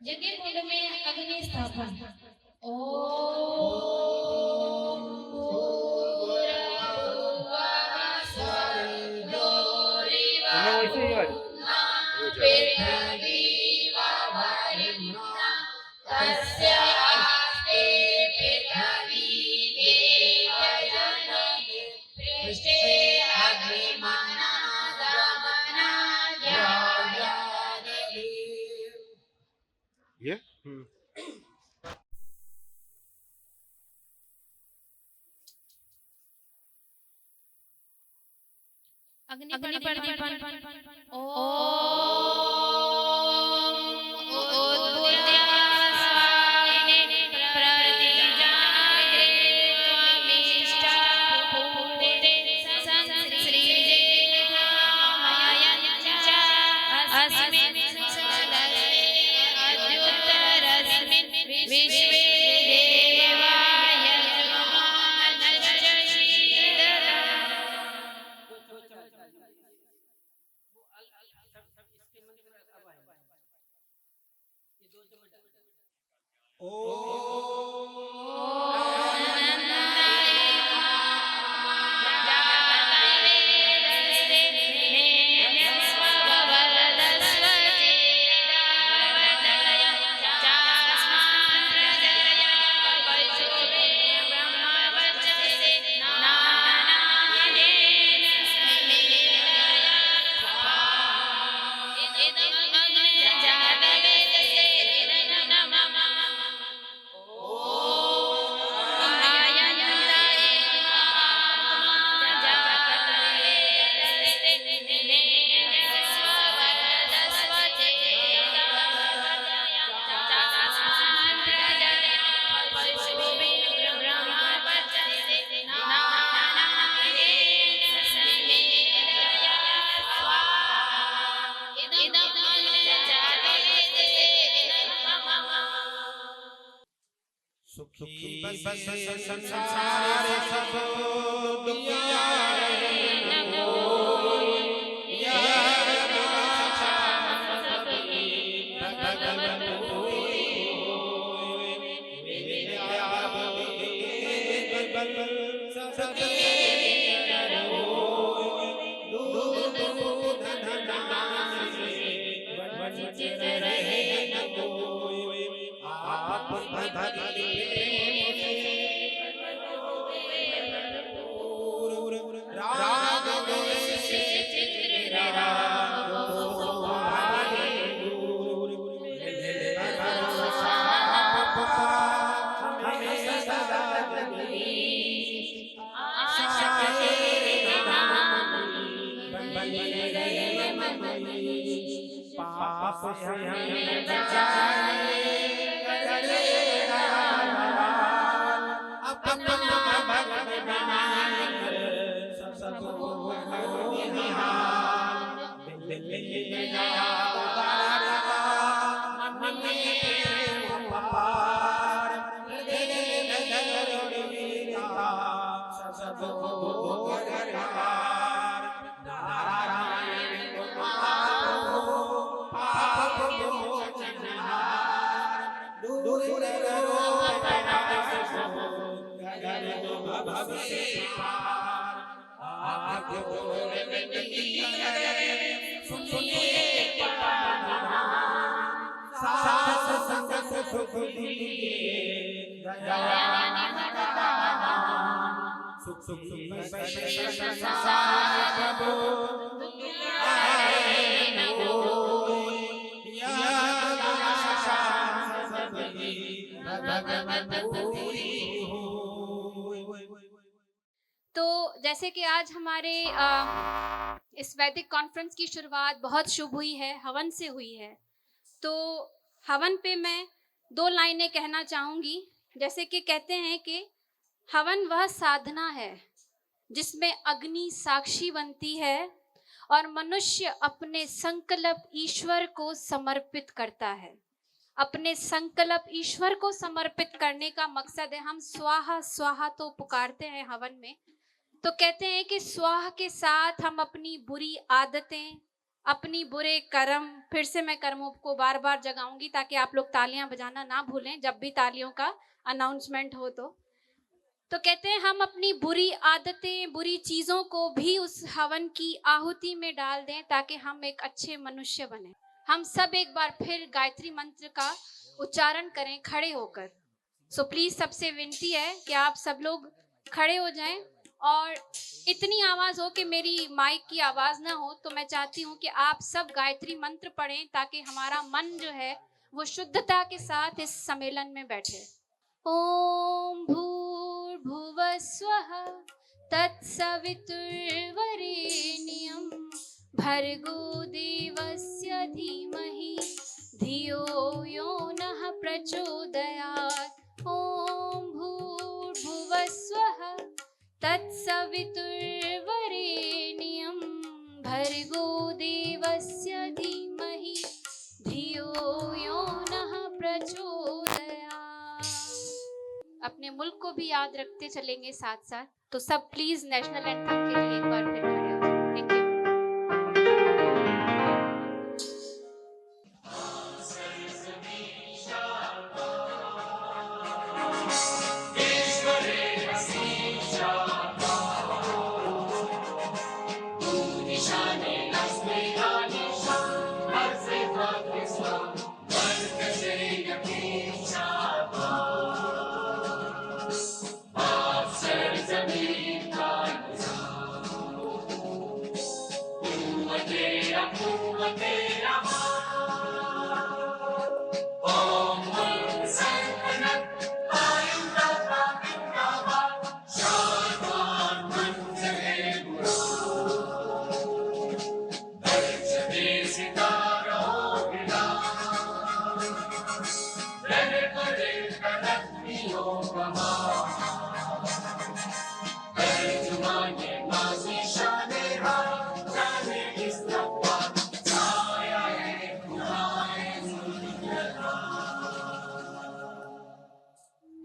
यज्ञ कुंड में अग्नि स्थापन। Yeah. अग्नि प्रदीपन। सुखी बस संसार सब दुनिया पाप से हमें बचाए करेगा अपना भगत बनाए सबको निहाल दिल में गया उतारा मन में प्रेम पार दिल नजर वीरा सबको घरहार नारायण पाप मोचनहार दूर करो पाप गगन भव से पार आग गोर में सुनिए सास संग सुख दीजिए दया निधि दान सुख सुख संसार प्रभु आए न कोई या आशा सबकी भगवत पूरी हो। तो जैसे कि आज हमारे इस वैदिक कॉन्फ्रेंस की शुरुआत बहुत शुभ हुई है, हवन से हुई है। तो हवन पे मैं 2 लाइनें कहना चाहूँगी। जैसे कि कहते हैं कि हवन वह साधना है जिसमें अग्नि साक्षी बनती है और मनुष्य अपने संकल्प ईश्वर को समर्पित करता है। अपने संकल्प ईश्वर को समर्पित करने का मकसद है, हम स्वाहा स्वाहा तो पुकारते हैं हवन में, तो कहते हैं कि स्वाहा के साथ हम अपनी बुरी आदतें, अपनी बुरे कर्म, फिर से मैं कर्मों को बार बार जगाऊंगी ताकि आप लोग तालियां बजाना ना भूलें जब भी तालियों का अनाउंसमेंट हो। तो कहते हैं हम अपनी बुरी आदतें, बुरी चीज़ों को भी उस हवन की आहुति में डाल दें ताकि हम एक अच्छे मनुष्य बने। हम सब एक बार फिर गायत्री मंत्र का उच्चारण करें खड़े होकर। सो प्लीज सबसे विनती है कि आप सब लोग खड़े हो जाएं और इतनी आवाज हो कि मेरी माइक की आवाज ना हो। तो मैं चाहती हूँ कि आप सब गायत्री मंत्र पढ़ें ताकि हमारा मन जो है वो शुद्धता के साथ इस सम्मेलन में बैठे। ओम भूर्भुवः स्वः तत्सवितुर्वरेण्यं भर्गो देवस्य धीमहि धियो यो नः प्रचोदयात्। ओम भूर्भुवः स्वः तत्सवितुर्वरेण्यं भर्गो देवस्य धीमहि धियो यो नः प्रचोदयात्। अपने मुल्क को भी याद रखते चलेंगे साथ साथ। तो सब प्लीज नेशनल एंथम के लिए एक बार फिर खड़े हो जाएं। Thank you.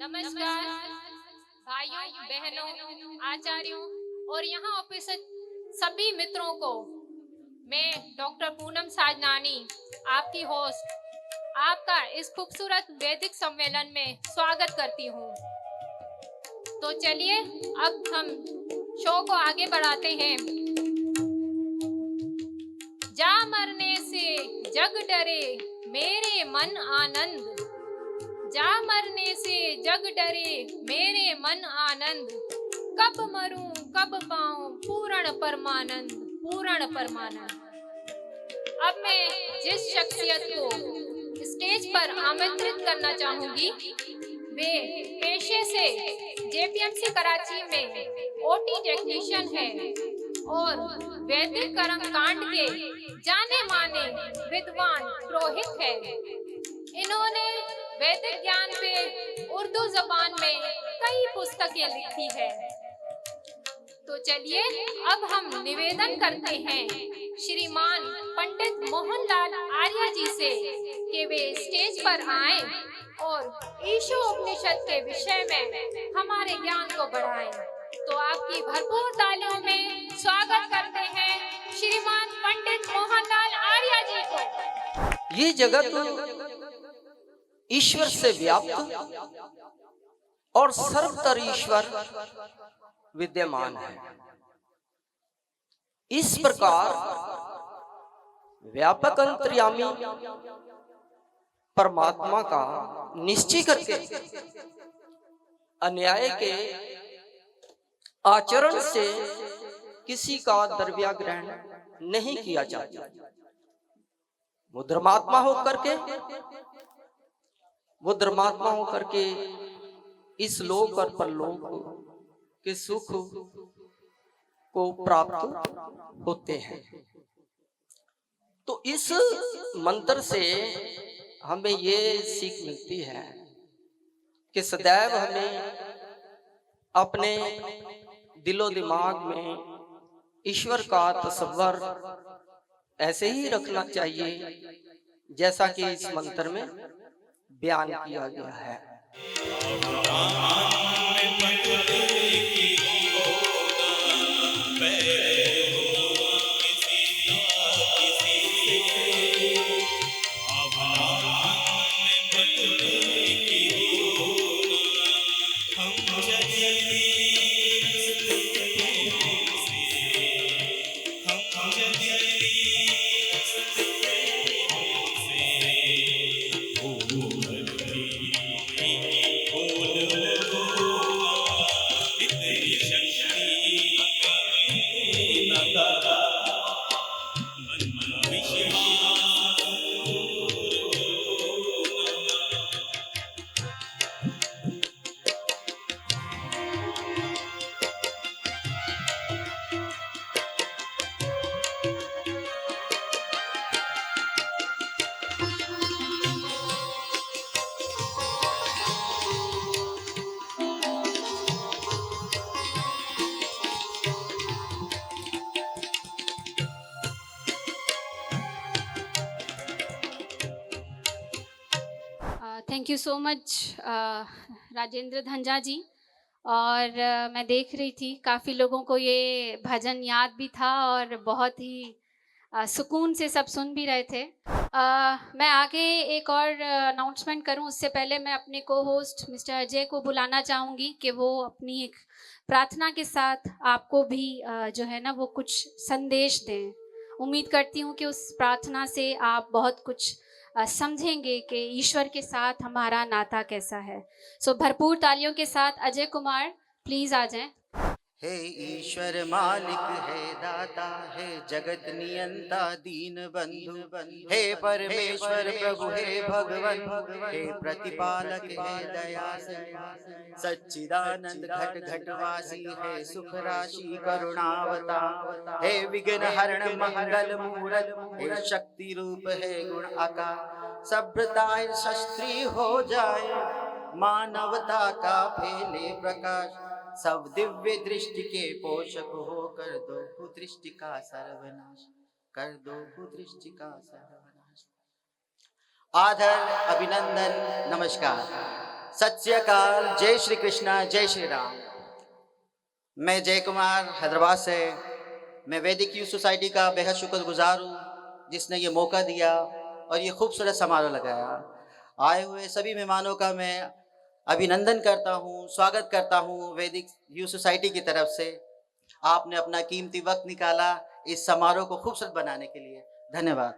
नमस्कार भाइयों, बहनों, आचार्यों और यहाँ उपस्थित सभी मित्रों को मैं डॉक्टर पूनम साजनानी, आपकी होस्ट, आपका इस खूबसूरत वैदिक सम्मेलन में स्वागत करती हूँ। तो चलिए अब हम शो को आगे बढ़ाते हैं। जा मरने से जग डरे मेरे मन आनंद, जा मरने से जग डरे मेरे मन आनंद, कब मरूं कब पाऊं पूर्ण परमानंद, पूर्ण परमानंद। अब मैं जिस शख्सियत को स्टेज पर आमंत्रित करना चाहूंगी वे पेशे से जेपीएमसी कराची में ओटी टेक्नीशियन है और वैदिक कर्म कांड के जाने माने विद्वान पुरोहित है। इन्होंने वैदिक ज्ञान पे उर्दू जबान में कई पुस्तकें लिखी है। तो चलिए अब हम निवेदन करते हैं श्रीमान पंडित मोहनलाल आर्य जी से कि वे स्टेज पर आएं और ईशोपनिषद के विषय में हमारे ज्ञान को बढ़ाएं। तो आपकी भरपूर तालियों में स्वागत करते हैं श्रीमान पंडित मोहनलाल आर्य जी को। ये जगत ईश्वर से व्याप्त और सर्वतर ईश्वर विद्यमान है। इस प्रकार व्यापक अंतर्यामी परमात्मा का निश्चय करके अन्याय के आचरण से किसी का द्रव्य ग्रहण नहीं किया जाता। वो धर्मात्मा होकर के इस लोक और परलोक के सुख को प्राप्त होते हैं। तो इस मंत्र से हमें ये सीख मिलती है कि सदैव हमें अपने दिलो दिमाग में ईश्वर का तसव्वुर ऐसे ही रखना चाहिए जैसा कि इस मंत्र में बयान किया गया है। Thank you so much Rajendra Dhanja ji. और मैं देख रही थी काफ़ी लोगों को ये भजन याद भी था और बहुत ही सुकून से सब सुन भी रहे थे। मैं आगे एक और अनाउंसमेंट करूं उससे पहले मैं अपने को होस्ट मिस्टर अजय को बुलाना चाहूँगी कि वो अपनी एक प्रार्थना के साथ आपको भी जो है ना वो कुछ संदेश दें। उम्मीद करती हूँ कि उस प्रार्थना से आप बहुत कुछ समझेंगे कि ईश्वर के साथ हमारा नाता कैसा है। सो भरपूर तालियों के साथ अजय कुमार प्लीज आ जाएं। हे ईश्वर मालिक है दाता है जगत नियंता दीन बंधु हे परमेश्वर प्रभु हे भगवन हे प्रतिपालक है दया सच्चिदानंद घट घटवासी है सुख राशि करुणावता हे विघ्न हरण मंगल मूरत हे शक्ति रूप है गुण आकार सभ्यताएं शस्त्री हो जाए मानवता का फैले प्रकाश सब दिव्य दृष्टि के पोषक हो कर दो कुदृष्टि का सर्वनाश कर दो कुदृष्टि का सर्वनाश। आदर अभिनंदन नमस्कार सत श्री अकाल जय श्री कृष्णा जय श्री राम। मैं जय कुमार हैदराबाद से। मैं वैदिक यूथ सोसाइटी का बेहद शुक्रगुजार हूँ जिसने ये मौका दिया और ये खूबसूरत समारोह लगाया। आए हुए सभी मेहमानों का मैं अभिनंदन करता हूँ, स्वागत करता हूँ वैदिक यूथ सोसाइटी की तरफ से। आपने अपना कीमती वक्त निकाला इस समारोह को खूबसूरत बनाने के लिए। धन्यवाद।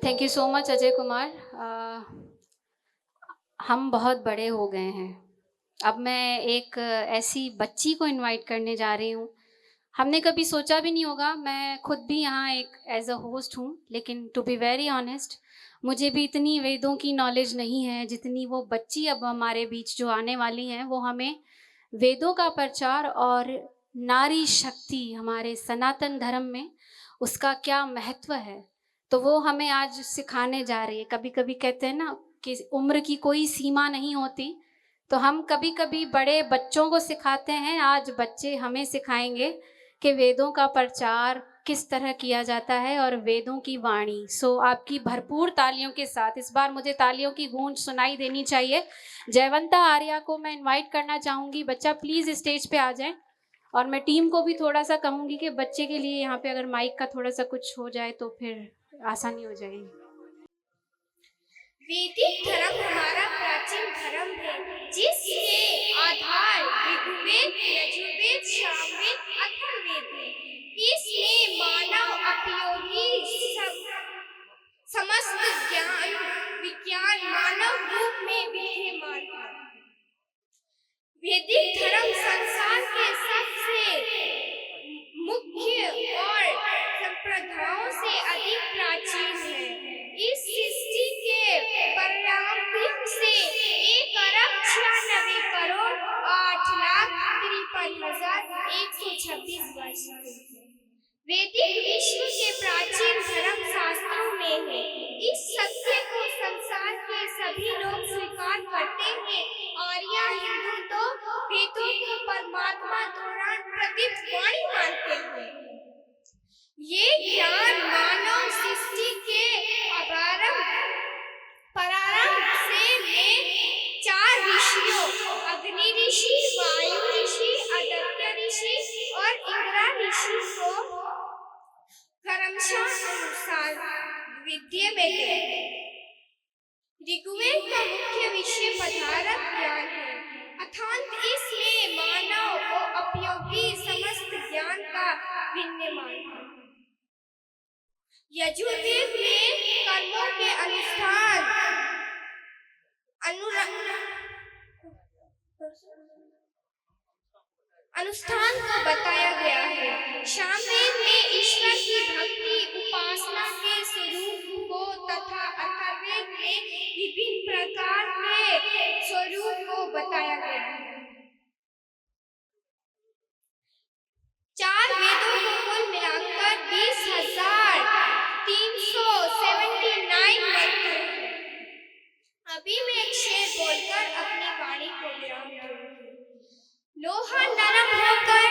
Thank you so much Ajay Kumar. हम बहुत बड़े हो गए हैं। अब मैं एक ऐसी बच्ची को इनवाइट करने जा रही हूँ। हमने कभी सोचा भी नहीं होगा। मैं खुद भी यहाँ एक एज अ होस्ट हूँ, लेकिन टू बी वेरी ऑनेस्ट मुझे भी इतनी वेदों की नॉलेज नहीं है जितनी वो बच्ची अब हमारे बीच जो आने वाली हैं। वो हमें वेदों का प्रचार और नारी शक्ति हमारे सनातन धर्म में उसका क्या महत्व है तो वो हमें आज सिखाने जा रही है। कभी कभी कहते हैं ना कि उम्र की कोई सीमा नहीं होती, तो हम कभी कभी बड़े बच्चों को सिखाते हैं, आज बच्चे हमें सिखाएंगे कि वेदों का प्रचार किस तरह किया जाता है और वेदों की वाणी। सो आपकी भरपूर तालियों के साथ इस बार मुझे तालियों की गूंज सुनाई देनी चाहिए। जयवंता आर्या को मैं इनवाइट करना चाहूँगी। बच्चा प्लीज़ स्टेज पे आ जाए। और मैं टीम को भी थोड़ा सा कहूँगी कि बच्चे के लिए यहाँ पे अगर माइक का थोड़ा सा कुछ हो जाए तो फिर आसानी हो जाएगी। वैदिक धर्म हमारा प्राचीन धर्म है जिसके आधार ऋग्वेद, यजुर्वेद, सामवेद, अथर्ववेद है। इसमें मानव उपयोगी समस्त ज्ञान विज्ञान वैदिक विश्व के प्राचीन धर्म शास्त्रों में है। इस सत्य को संसार के सभी लोग स्वीकार करते हैं। आर्य हिंदू तो वेदों को परमात्मा द्वारा प्रतीत वाणी मानते हैं। ये ज्ञान मानव सृष्टि के प्रारंभ से में 4 ऋषियों अग्नि ऋषि, वायु ऋषि, आदित्य ऋषि और इंद्र ऋषि को क्रमशः अनुसार विद्या में है। ऋग्वेद का मुख्य विषय पदार्थ ज्ञान है, अर्थात इसमें मानव को उपयोगी समस्त ज्ञान का विनिर्माण है। यजुर्वेद में कर्मों के अनुष्ठान को बताया गया है। सामवेद में ईश्वर की भक्ति उपासना के स्वरूप को तथा अथर्ववेद में विभिन्न प्रकार के स्वरूप को बताया गया है। 4 वेदों को कुल मिलाकर 20,379 मंत्र हैं। अभी मैं एक शेर बोलकर अपनी वाणी को विराम दूंगी। लोहा नरम होकर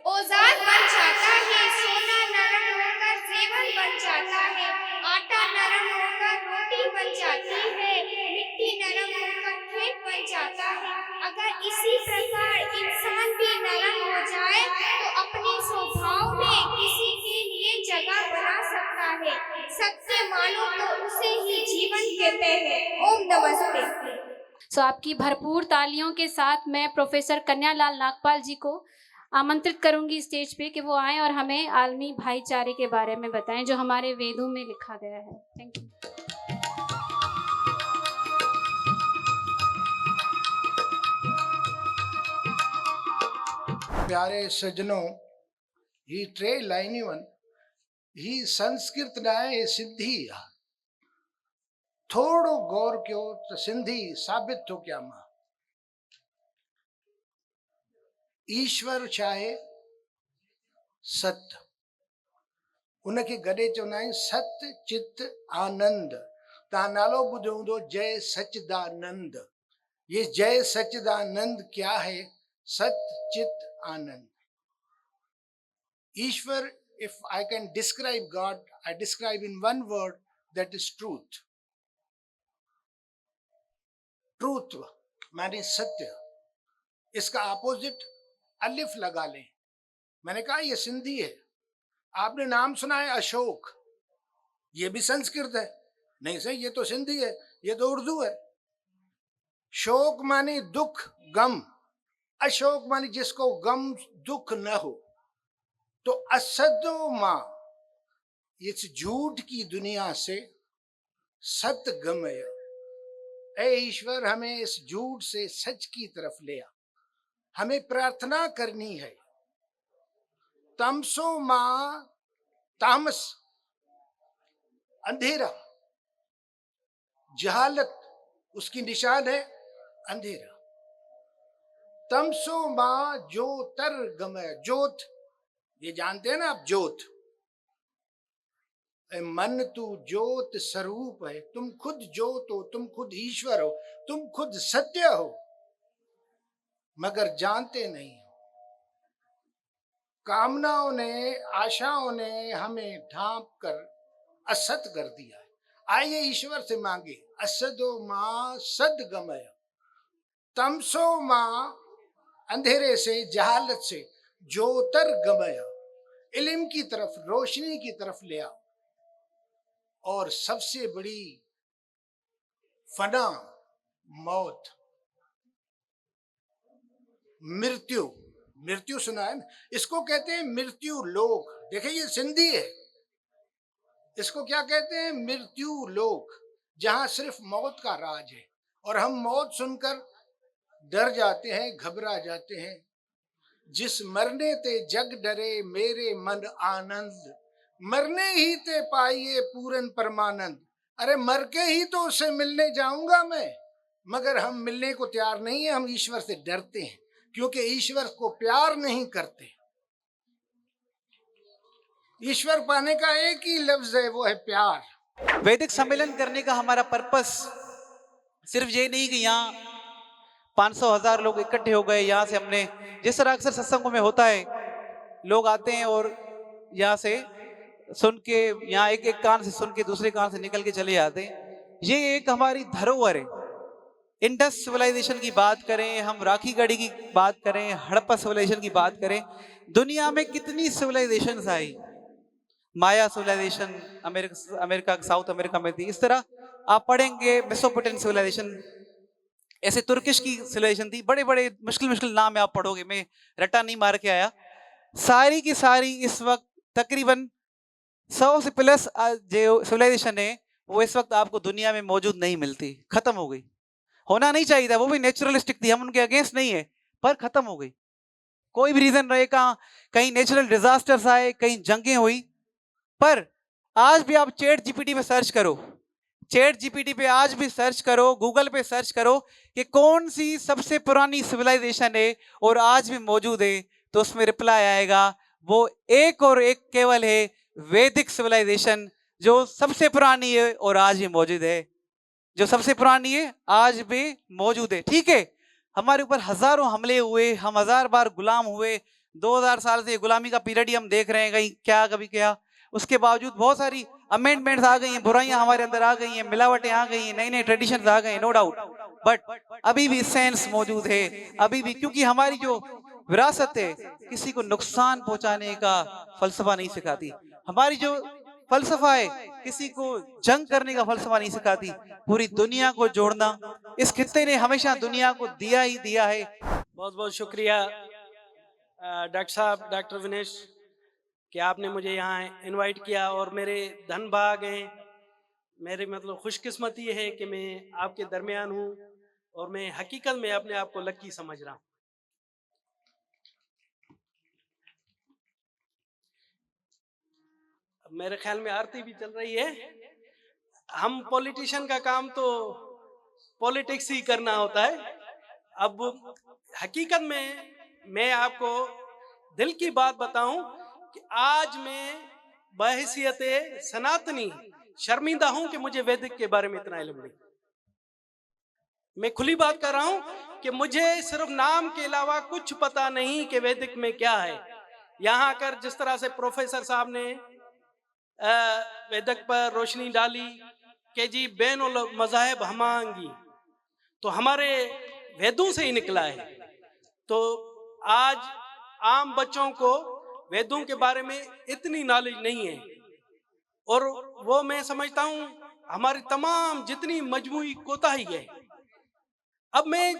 औजार बन जाता है, सोना नरम होकर जेवर बन जाता है, आटा नरम होकर रोटी बन जाती है, मिट्टी नरम होकर खेत बन जाता है। अगर इसी प्रकार इंसान भी नरम हो जाए तो अपने स्वभाव में किसी के लिए जगह बना सकता है। सत्य मानो तो उसे ही जीवन कहते हैं। ओम नमस्ते। सो आपकी भरपूर तालियों के साथ मैं प्रोफेसर कन्यालाल नागपाल जी को आमंत्रित करूंगी स्टेज पे कि वो आएं और हमें आलमी भाईचारे के बारे में बताएं जो हमारे वेदों में लिखा गया है। Thank you. प्यारे सज्जनों, ही ट्रे लाइनिवन ही संस्कृत नाय सिंधी थोड़ो गौर कयो तो सिंधी साबित थो क्या मां ईश्वर चाहे सत्य उनके गॾे चवंदा आहिनि सत्य चित आनंद। तव्हां नालो ॿुधो हूंदो जय सच्चिदानंद। ये जय सच्चिदानंद क्या है? सत्य चित आनंद। ईश्वर, if I can describe God, I describe in one word, that is truth. Truth माने सत्य। इसका अपोजिट अलिफ लगा लें। मैंने कहा ये सिंधी है। आपने नाम सुना है अशोक, ये भी संस्कृत है। नहीं सर, ये तो सिंधी है, ये तो उर्दू है। शोक माने दुख गम, अशोक माने जिसको गम दुख न हो। तो असदो मां, इस झूठ की दुनिया से सत्य गमय। ऐ ईश्वर, हमें इस झूठ से सच की तरफ ले आ। हमें प्रार्थना करनी है। तमसो मां, तामस अंधेरा, जहालत उसकी निशान है अंधेरा। तमसो मां ज्योतर गमय, ज्योत ये जानते हैं ना आप, ज्योत। मन तू ज्योत स्वरूप है। तुम खुद ज्योत हो, तुम खुद ईश्वर हो, तुम खुद सत्य हो, मगर जानते नहीं हो। कामनाओं ने, आशाओं ने हमें ढांप कर असत कर दिया है। आइए ईश्वर से मांगे, असदो मां सदगमय, तमसो मां अंधेरे से, जहालत से, ज्योतर गमय, इल्म की तरफ, रोशनी की तरफ ले आओ। और सबसे बड़ी फना मौत, मृत्यु। मृत्यु सुना है ना? इसको कहते हैं मृत्यु लोक। देखिए ये सिंधी है। इसको क्या कहते हैं? मृत्यु लोक, जहां सिर्फ मौत का राज है। और हम मौत सुनकर डर जाते हैं, घबरा जाते हैं। जिस मरने ते जग डरे मेरे मन आनंद, मरने ही ते पाइए पूरन परमानंद। अरे मर के ही तो उससे मिलने जाऊंगा मैं, मगर हम मिलने को तैयार नहीं है। हम ईश्वर से डरते हैं क्योंकि ईश्वर को प्यार नहीं करते। ईश्वर पाने का एक ही लफ्ज है, वो है प्यार। वैदिक सम्मेलन करने का हमारा पर्पस सिर्फ ये नहीं कि यहाँ 500,000 लोग इकट्ठे हो गए, यहाँ से हमने, जिस तरह अक्सर सत्संगों में होता है, लोग आते हैं और यहाँ से सुन के, यहाँ एक एक कान से सुन के दूसरे कान से निकल के चले जाते हैं। ये एक हमारी धरोहर है। इंडस सिविलाइजेशन की बात करें, हम राखी गढ़ी की बात करें, हड़प्पा सिविलाइजेशन की बात करें, दुनिया में कितनी सिविलाइजेशंस आई। माया सिविलाइजेशन अमेरिका साउथ अमेरिका में थी। इस तरह आप पढ़ेंगे मेसोपोटामियन सिविलाइजेशन, ऐसे तुर्किश की सिविलाइजेशन थी। बड़े बड़े मुश्किल नाम है, आप पढ़ोगे, मैं रट्टा नहीं मार के आया। सारी की सारी इस वक्त तकरीबन 100 से प्लस जो सिविलाइजेशन है वो इस वक्त आपको दुनिया में मौजूद नहीं मिलती, खत्म हो गई। होना नहीं चाहिए था, वो भी नेचुरलिस्टिक थी, हम उनके अगेंस्ट नहीं है, पर खत्म हो गई। कोई भी रीजन रहे, कहीं नेचुरल डिजास्टर्स आए, कहीं जंगें हुई। पर आज भी आप चैट जीपीटी पे सर्च करो, चैट जीपीटी पे आज भी सर्च करो, गूगल पे सर्च करो कि कौन सी सबसे पुरानी सिविलाइजेशन है और आज भी मौजूद है, तो उसमें रिप्लाई आएगा वो एक और एक केवल है, वैदिक सिविलाइजेशन, जो सबसे पुरानी है और आज भी मौजूद है, जो सबसे पुरानी है आज भी मौजूद है। ठीक है, हमारे ऊपर हजारों हमले हुए, हम 1000 बार गुलाम हुए, 2000 साल से गुलामी का पीरियड ही हम देख रहे हैं, कहीं क्या कभी क्या। उसके बावजूद बहुत सारी अमेंडमेंट्स आ गई हैं, बुराइयां हमारे अंदर आ गई हैं, मिलावटें आ गई हैं, नए नए ट्रेडिशंस आ गए हैं, नो डाउट, बट अभी भी सेंस मौजूद है, अभी भी, क्योंकि हमारी जो विरासत है किसी को नुकसान पहुंचाने का फलसफा नहीं सिखाती। हमारी जो फलसफा है किसी को जंग करने का फलसफा नहीं सिखाती, पूरी दुनिया को जोड़ना। इस खित्ते ने हमेशा दुनिया को दिया ही दिया है। बहुत बहुत शुक्रिया डॉक्टर साहब, डॉक्टर विनेश, कि आपने मुझे यहाँ इनवाइट किया और मेरे धन भाग हैं, मेरी मतलब खुशकिस्मती है कि मैं आपके दरमियान हूँ और मैं हकीकत में अपने आप को लकी समझ रहा हूँ। मेरे ख्याल में आरती भी चल रही है। हम पॉलिटिशियन का काम तो पॉलिटिक्स ही करना होता है। अब हकीकत में मैं आपको दिल की बात बताऊं कि आज मैं बहैसियत सनातनी शर्मिंदा हूं कि मुझे वैदिक के बारे में इतना इल्म नहीं। मैं खुली बात कर रहा हूं कि मुझे सिर्फ नाम के अलावा कुछ पता नहीं कि वैदिक में क्या है। यहाँ आकर जिस तरह से प्रोफेसर साहब ने वैदिक पर रोशनी डाली कि जी बैनुल मज़ाहिब हमांगी, तो हमारे वेदों से ही निकला है। तो आज आम बच्चों को वेदों के बारे में इतनी नॉलेज नहीं है, और वो मैं समझता हूँ हमारी तमाम जितनी मजमूई कोताही है। अब मैं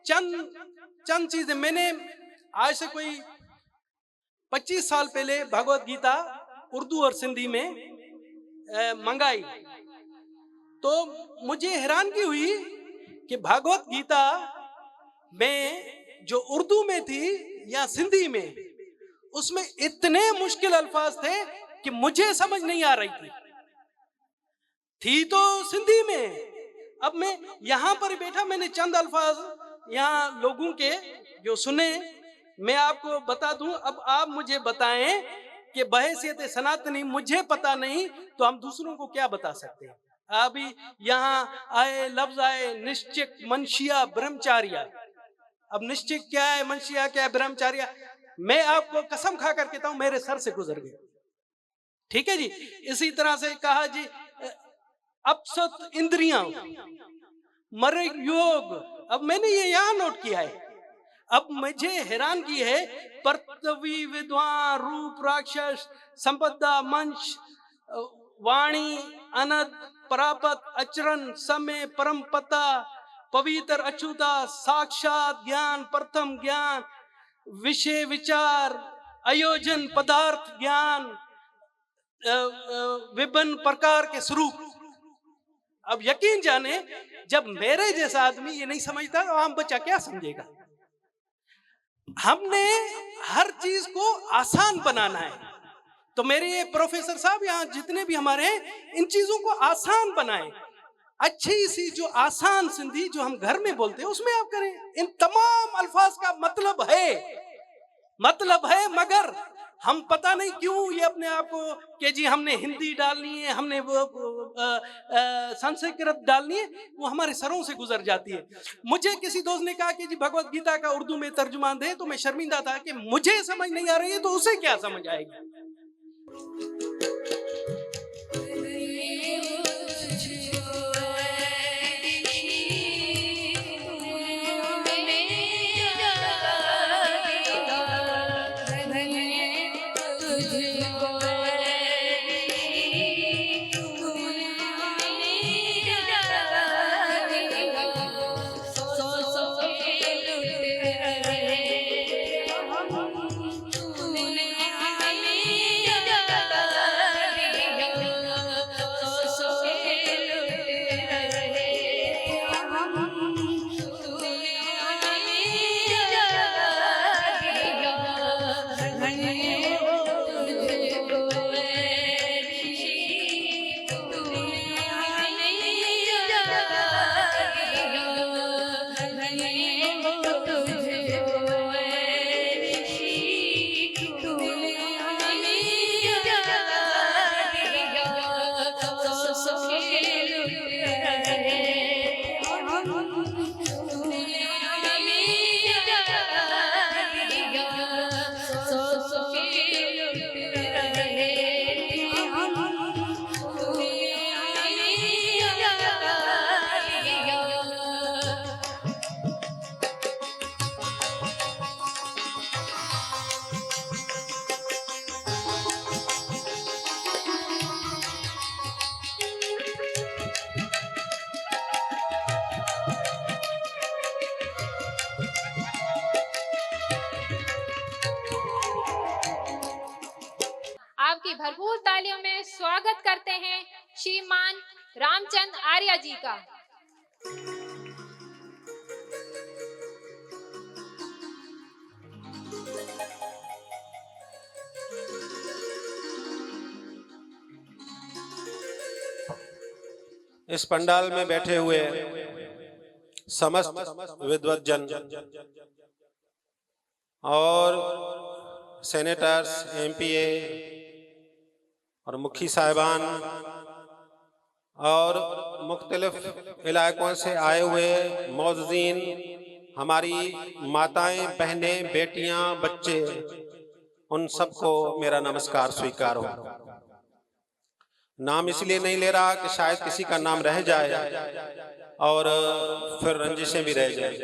चंद चीजें, मैंने आज से कोई 25 साल पहले भगवत गीता उर्दू और सिंधी में मंगाई, तो मुझे हैरानगी हुई कि भगवत गीता में जो उर्दू में थी या सिंधी में, उसमें इतने मुश्किल अल्फाज थे कि मुझे समझ नहीं आ रही थी तो सिंधी में। अब मैं यहाँ पर बैठा, मैंने चंद अल्फाज यहाँ लोगों के जो सुने मैं आपको बता दूं। अब आप मुझे बताएं कि बहैसियत सनातनी मुझे पता नहीं तो हम दूसरों को क्या बता सकते हैं। अभी यहाँ आए लफ्ज आए निश्चिक, मंशिया, ब्रह्मचार्य। अब निश्चिक क्या है, मंशिया क्या है, ब्रह्मचार्य, मैं आपको कसम खा कर कहता हूं मेरे सर से गुजर गया। ठीक है जी। इसी तरह से कहा जी अपसत इंद्रियां, मर योग। अब मैंने ये यहाँ नोट किया है। अब मुझे हैरान की है, पर्तवी, विद्वान, रूप, राक्षस, संपदा, मंच, वाणी, अनद, परापत, अचरण, समय, परमपता, पवित्र, अछूता, साक्षात ज्ञान, प्रथम ज्ञान, विषय विचार, आयोजन, पदार्थ ज्ञान, विभिन्न प्रकार के स्वरूप। अब यकीन जाने जब मेरे जैसा आदमी ये नहीं समझता तो आम बच्चा क्या समझेगा। हमने हर चीज को आसान बनाना है। तो मेरे ये प्रोफेसर साहब यहाँ जितने भी हमारे हैं, इन चीजों को आसान बनाएं। अच्छी सी जो आसान सिंधी जो हम घर में बोलते हैं उसमें आप करें। इन तमाम अल्फाज का मतलब है, मगर हम पता नहीं क्यों ये अपने आप को कि जी हमने हिंदी डालनी है, हमने वो संस्कृत डालनी है, वो हमारे सरों से गुजर जाती है। मुझे किसी दोस्त ने कहा कि जी भगवत गीता का उर्दू में तर्जुमा दे, तो मैं शर्मिंदा था कि मुझे समझ नहीं आ रही है तो उसे क्या समझ आएगी। आपकी भरपूर तालियों में स्वागत करते हैं श्रीमान रामचंद्र आर्य जी का। इस पंडाल में बैठे हुए समस्त विद्वज्जन और सेनेटर्स, एमपीए और मुखी साहिबान और मुख्तलिफ इलाकों से आए हुए मौजूदीन, हमारी माताएं, बहनें, बेटियां, बच्चे, उन सबको मेरा नमस्कार स्वीकार हो। नाम इसलिए नहीं ले रहा कि शायद किसी का नाम रह जाए और फिर रंजिशें भी रह जाए।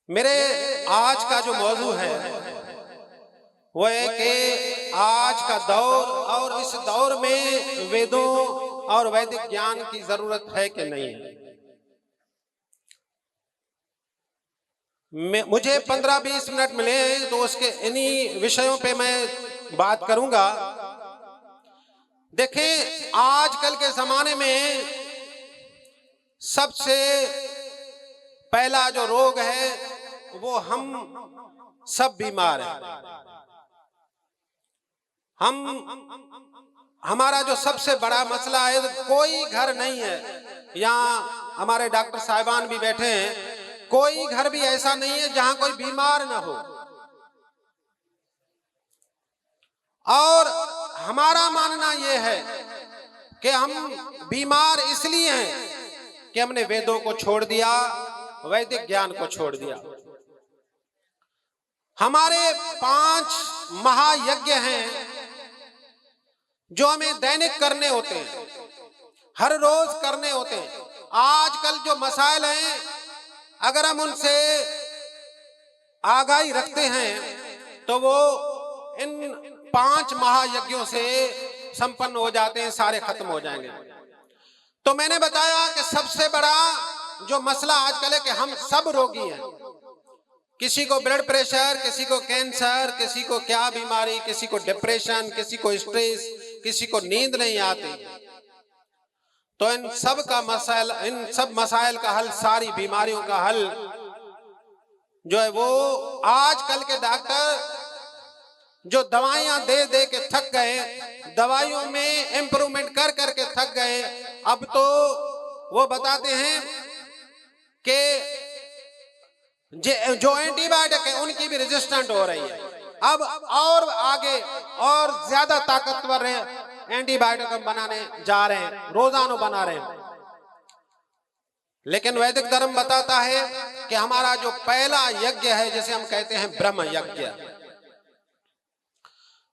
मेरे आज का जो मौजू है वो है कि आज का दौर और इस दौर में वेदों और वैदिक ज्ञान की जरूरत है कि नहीं है। मुझे 15-20 मिनट मिले तो उसके इन्हीं विषयों पे मैं बात करूंगा। देखें, आजकल के जमाने में सबसे पहला जो रोग है वो हम सब बीमार हैं। हमारा जो सबसे बड़ा मसला है, कोई घर नहीं है, यहाँ हमारे डॉक्टर साहिबान भी बैठे हैं, कोई घर भी ऐसा नहीं है जहां कोई बीमार ना हो। और हमारा मानना यह है कि हम बीमार इसलिए हैं कि हमने वेदों को छोड़ दिया, वैदिक ज्ञान को छोड़ दिया। हमारे 5 महायज्ञ हैं जो हमें दैनिक करने होते हैं, हर रोज करने होते हैं। आजकल जो मसाइल हैं, अगर हम उनसे आगाही रखते हैं तो वो इन 5 महायज्ञों से संपन्न हो जाते हैं, सारे खत्म हो जाएंगे। तो मैंने बताया कि सबसे बड़ा जो मसला आजकल है कि हम सब रोगी हैं। किसी को ब्लड प्रेशर, किसी को कैंसर, किसी को क्या बीमारी, किसी को डिप्रेशन, किसी को स्ट्रेस, किसी को नींद नहीं आती। तो इन सब का मसाइल, इन सब मसाइल का हल, सारी बीमारियों का हल जो है वो आजकल के डॉक्टर जो दवाइयां दे दे के थक गए, दवाइयों में इंप्रूवमेंट कर करके थक गए, अब तो वो बताते हैं कि जो एंटीबायोटिक है उनकी भी रेजिस्टेंट हो रही है। अब और आगे और ज्यादा ताकतवर एंटीबायोटिक बनाने जा रहे हैं, रोजाना बना रहे हैं। लेकिन वैदिक धर्म बताता है कि हमारा जो पहला यज्ञ है, जिसे हम कहते हैं ब्रह्म यज्ञ।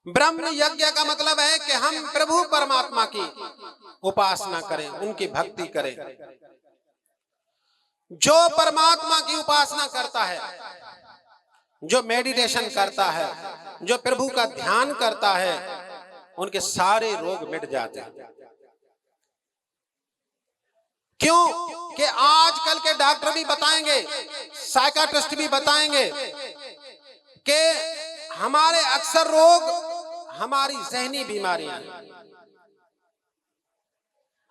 ब्रह्म यज्ञ का मतलब है कि हम प्रभु परमात्मा की उपासना करें, उनकी भक्ति करें। जो परमात्मा की उपासना करता है, जो मेडिटेशन करता है, जो प्रभु का ध्यान करता है, उनके सारे रोग मिट जाते हैं। क्यों कि आजकल के डॉक्टर भी बताएंगे, साइकाट्रिस्ट भी बताएंगे कि हमारे अक्सर रोग हमारी जहनी बीमारियां हैं।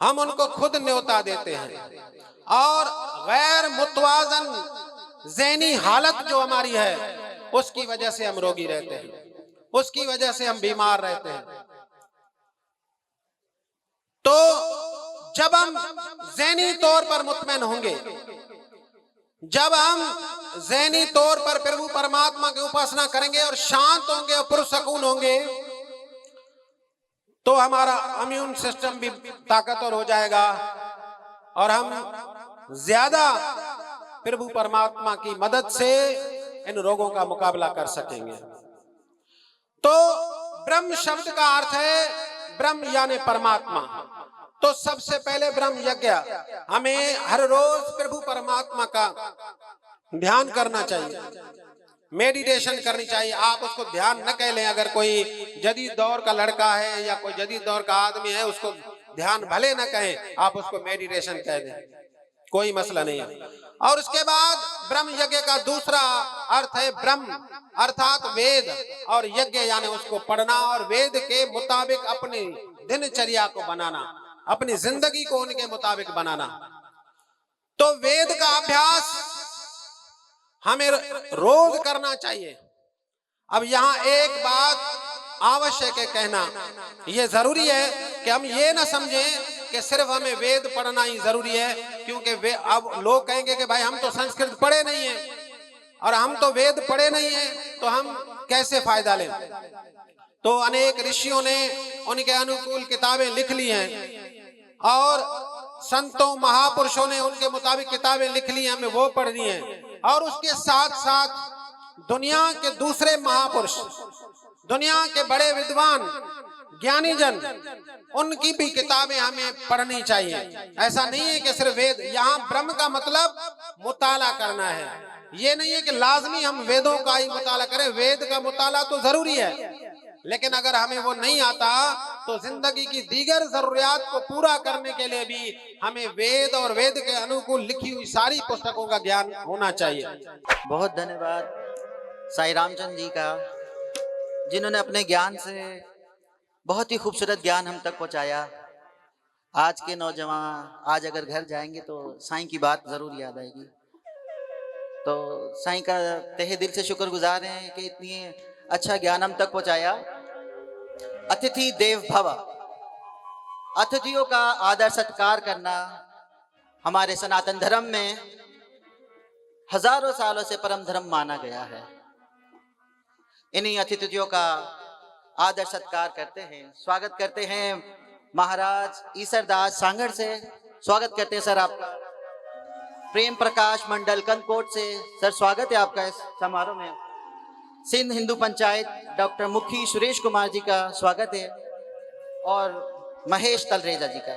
हम उनको खुद न्योता देते हैं और गैर मुतवाजन जहनी हालत जो हमारी है, उसकी वजह से हम रोगी रहते हैं, उसकी वजह से हम बीमार रहते हैं। तो जब हम ज़हनी तौर पर मुतमईन होंगे, जब हम ज़हनी तौर पर प्रभु परमात्मा की उपासना करेंगे और शांत होंगे और पुरसकून होंगे, तो हमारा इम्यून सिस्टम भी ताकतवर हो जाएगा और हम ज्यादा प्रभु परमात्मा की मदद से इन रोगों का मुकाबला कर सकेंगे। तो ब्रह्म शब्द का अर्थ है ब्रह्म यानी परमात्मा। तो सबसे पहले ब्रह्म यज्ञ, हमें हर रोज प्रभु परमात्मा का ध्यान करना चाहिए, मेडिटेशन करनी चाहिए। आप उसको ध्यान न कह लें। अगर कोई जदीद दौर का लड़का है या कोई जदीद दौर का आदमी है, उसको ध्यान भले न कहें, आप उसको मेडिटेशन कह दें, कोई मसला नहीं है। और उसके बाद ब्रह्म यज्ञ का दूसरा अर्थ है ब्रह्म अर्थात वेद, और यज्ञ यानी उसको पढ़ना और वेद के मुताबिक अपनी दिनचर्या को बनाना, अपनी जिंदगी को उनके मुताबिक बनाना। तो वेद का अभ्यास हमें रोज करना चाहिए। अब यहाँ एक बात आवश्यक है कहना, यह जरूरी है कि हम ये ना समझें कि सिर्फ हमें वेद पढ़ना ही जरूरी है, क्योंकि वे अब लोग कहेंगे कि भाई हम तो संस्कृत पढ़े नहीं है और हम तो वेद पढ़े नहीं है, तो हम कैसे फायदा लें। तो अनेक ऋषियों ने उनके अनुकूल किताबें लिख ली हैं और संतों महापुरुषों ने उनके मुताबिक किताबें लिख ली हैं, हमें वो पढ़नी है। और उसके साथ साथ दुनिया के दूसरे महापुरुष, दुनिया के बड़े विद्वान ज्ञानी जन, उनकी भी किताबें हमें पढ़नी चाहिए। ऐसा नहीं है कि सिर्फ वेद, यहाँ ब्रह्म का मतलब मुताला करना है। ये नहीं है कि लाजमी हम वेदों का ही मुताला करें, वेद का मुताला तो जरूरी है, लेकिन अगर हमें वो नहीं आता तो जिंदगी की दीगर जरूरियात को पूरा करने के लिए भी हमें वेद और वेद के अनुकूल लिखी हुई सारी पुस्तकों का ज्ञान होना चाहिए। बहुत धन्यवाद साईं रामचंद्र जी का, जिन्होंने अपने ज्ञान से बहुत ही खूबसूरत ज्ञान हम तक पहुंचाया। आज के नौजवान आज अगर घर जाएंगे तो साईं की बात जरूर याद आएगी। तो साईं का तहे दिल से शुक्रगुजार हैं कि इतनी अच्छा ज्ञान हम तक पहुंचाया। अतिथि देव भव, अतिथियों का आदर सत्कार करना हमारे सनातन धर्म में हजारों सालों से परम धर्म माना गया है। इन्हीं अतिथियों का आदर सत्कार करते हैं। स्वागत करते हैं महाराज ईसरदास सांगड़ से, स्वागत करते हैं सर आपका। प्रेम प्रकाश मंडल कनकोट से सर, स्वागत है आपका इस समारोह में। सिंध हिंदू पंचायत डॉक्टर मुखी सुरेश कुमार जी का स्वागत है और महेश तलरेजा जी का।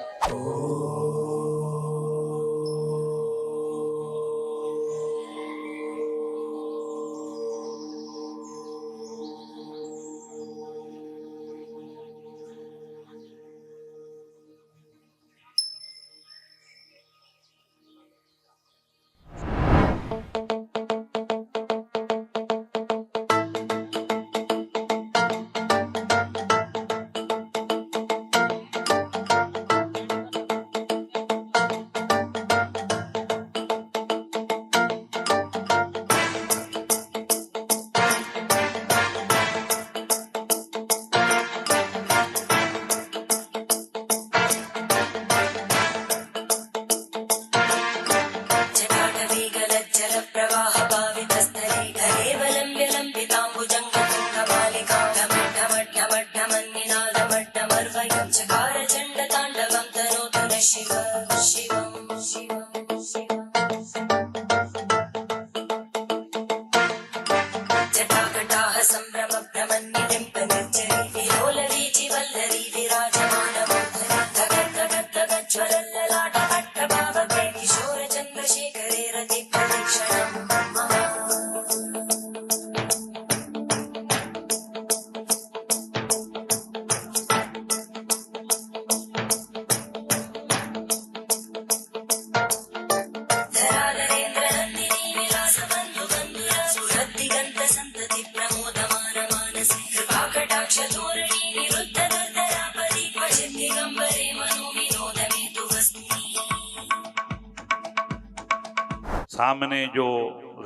चकार चंड तांडवं तनोतु न शिव शिवं शिवं शिवम् जटाकटाः सम्भ्रम भ्रमन्निलिम्प निर्जरी विलोलवीचि वल्लरी विराजमानमूर्धनि धगद्धगद्धगज्ज्वलल्ललाट अट्टभावके किशोर चन्द्रशेखरे रति प्रदक्षिणम् सामने जो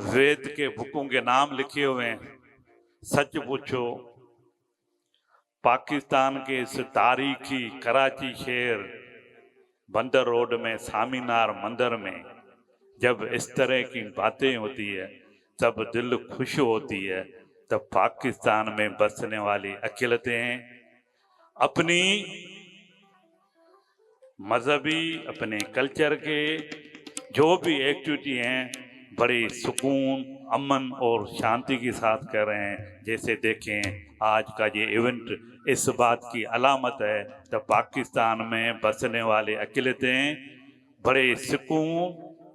वेद के बुकों के नाम लिखे हुए हैं, सच पूछो पाकिस्तान के इस तारीखी कराची शहर बंदर रोड में स्वामीनार मंदिर में जब इस तरह की बातें होती है तब दिल खुश होती है। तब पाकिस्तान में बसने वाली अकेलतें अपनी मजहबी अपने कल्चर के जो भी एक्टिविटी हैं बड़े सुकून अमन और शांति के साथ कर रहे हैं। जैसे देखें आज का ये इवेंट इस बात की अलामत है। तो पाकिस्तान में बसने वाले अकेलतें बड़े सुकून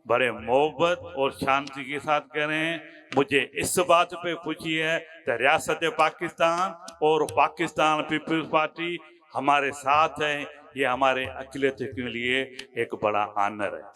बड़े मोहब्बत और शांति के साथ कर रहे हैं। मुझे इस बात पे खुशी है कि रियासत पाकिस्तान और पाकिस्तान पीपल्स पार्टी हमारे साथ है। ये हमारे अकेलते के लिए एक बड़ा आनर है।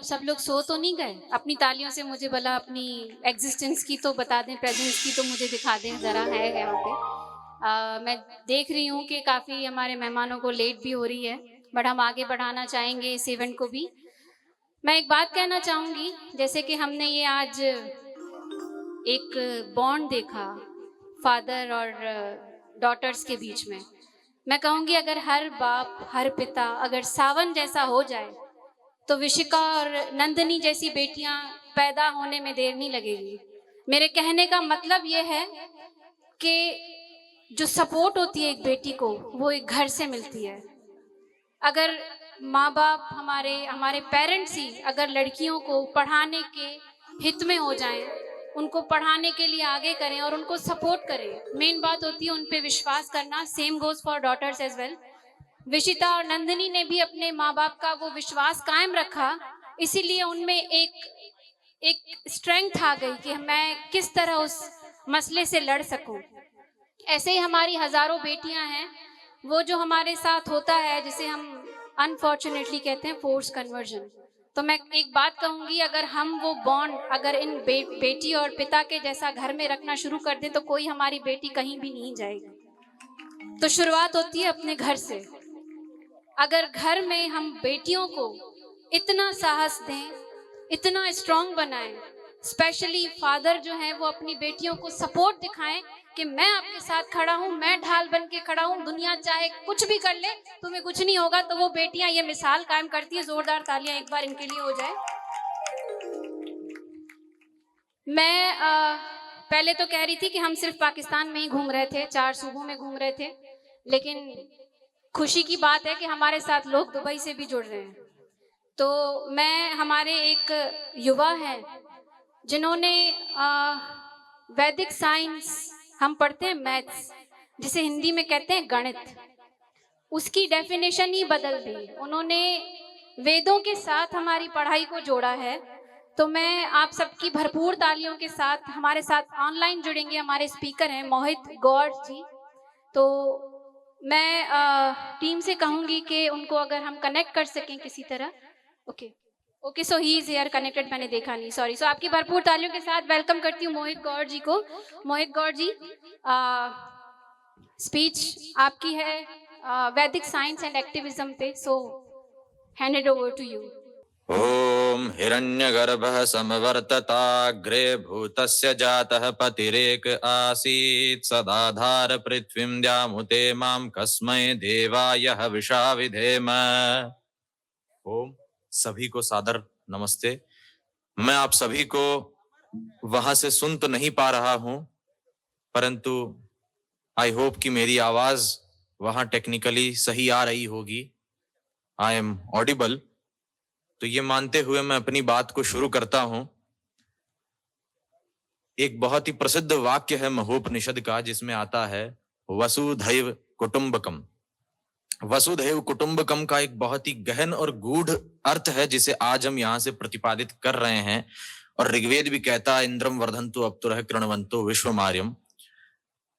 सब लोग सो तो नहीं गए? अपनी तालियों से मुझे भला अपनी एग्जिस्टेंस की तो बता दें, प्रेजेंस की तो मुझे दिखा दें ज़रा। है यहाँ पे मैं देख रही हूँ कि काफ़ी हमारे मेहमानों को लेट भी हो रही है, बट हम आगे बढ़ाना चाहेंगे इस इवेंट को भी। मैं एक बात कहना चाहूँगी, जैसे कि हमने ये आज एक बॉन्ड देखा फादर और डॉटर्स के बीच में, मैं कहूँगी अगर हर बाप हर पिता अगर सावन जैसा हो जाए तो विशिका और नंदिनी जैसी बेटियां पैदा होने में देर नहीं लगेगी। मेरे कहने का मतलब ये है कि जो सपोर्ट होती है एक बेटी को वो एक घर से मिलती है। अगर माँ बाप हमारे पेरेंट्स ही अगर लड़कियों को पढ़ाने के हित में हो जाएं, उनको पढ़ाने के लिए आगे करें और उनको सपोर्ट करें, मेन बात होती है उन पे विश्वास करना। Same goes for daughters as well. Vishita और नंदिनी ने भी अपने माँ बाप का वो विश्वास कायम रखा, इसीलिए उनमें एक स्ट्रेंथ आ गई कि मैं किस तरह उस मसले से लड़ सकूं। ऐसे ही हमारी हजारों बेटियां हैं, वो जो हमारे साथ होता है जिसे हम अनफॉर्चुनेटली कहते हैं फोर्स कन्वर्जन। तो मैं एक बात कहूँगी, अगर हम वो बॉन्ड अगर इन बेटी और पिता के जैसा घर में रखना शुरू कर दें तो कोई हमारी बेटी कहीं भी नहीं जाएगी। तो शुरुआत होती है अपने घर से। अगर घर में हम बेटियों को इतना साहस दें, इतना स्ट्रांग बनाएं, स्पेशली फादर जो हैं वो अपनी बेटियों को सपोर्ट दिखाएं कि मैं आपके साथ खड़ा हूँ, मैं ढाल बन के खड़ा हूँ, दुनिया चाहे कुछ भी कर ले तुम्हें कुछ नहीं होगा, तो वो बेटियां ये मिसाल कायम करती है। जोरदार तालियां एक बार इनके लिए हो जाए। मैं पहले तो कह रही थी कि हम सिर्फ पाकिस्तान में ही घूम रहे थे, 4 सूबों में घूम रहे थे, लेकिन खुशी की बात है कि हमारे साथ लोग दुबई से भी जुड़ रहे हैं। तो मैं हमारे एक युवा हैं जिन्होंने वैदिक साइंस, हम पढ़ते हैं मैथ्स, जिसे हिंदी में कहते हैं गणित, उसकी डेफिनेशन ही बदल दी। उन्होंने वेदों के साथ हमारी पढ़ाई को जोड़ा है। तो मैं आप सबकी भरपूर तालियों के साथ, हमारे साथ ऑनलाइन जुड़ेंगे हमारे स्पीकर हैं मोहित गौड़ जी। तो मैं टीम से कहूँगी कि उनको अगर हम कनेक्ट कर सकें किसी तरह। Okay, so he is here connected, मैंने देखा नहीं, सॉरी। सो आपकी भरपूर तालियों के साथ वेलकम करती हूँ मोहित गौड़ जी को। मोहित गौड़ जी, स्पीच आपकी है वैदिक साइंस एंड एक्टिविज्म पे, सो हैंडेड ओवर टू यू। ओम हिरण्यगर्भः समवर्तताग्रे भूतस्य जातः पतिरेक आसीत् सदाधार पृथ्वीं द्यामुते मां कस्मै देवाय हविषा विधेम। ओम सभी को सादर नमस्ते। मैं आप सभी को वहां से सुन तो नहीं पा रहा हूं, परंतु आई होप कि मेरी आवाज वहां टेक्निकली सही आ रही होगी। I am audible. तो ये मानते हुए मैं अपनी बात को शुरू करता हूं। एक बहुत ही प्रसिद्ध वाक्य है महोपनिषद का, जिसमें आता है वसुधैव कुटुंबकम। वसुधैव कुटुंबकम का एक बहुत ही गहन और गूढ़ अर्थ है, जिसे आज हम यहाँ से प्रतिपादित कर रहे हैं। और ऋग्वेद भी कहता है इंद्रम वर्धन्तु अप्तुरः कृण्वन्तो विश्वमार्यम।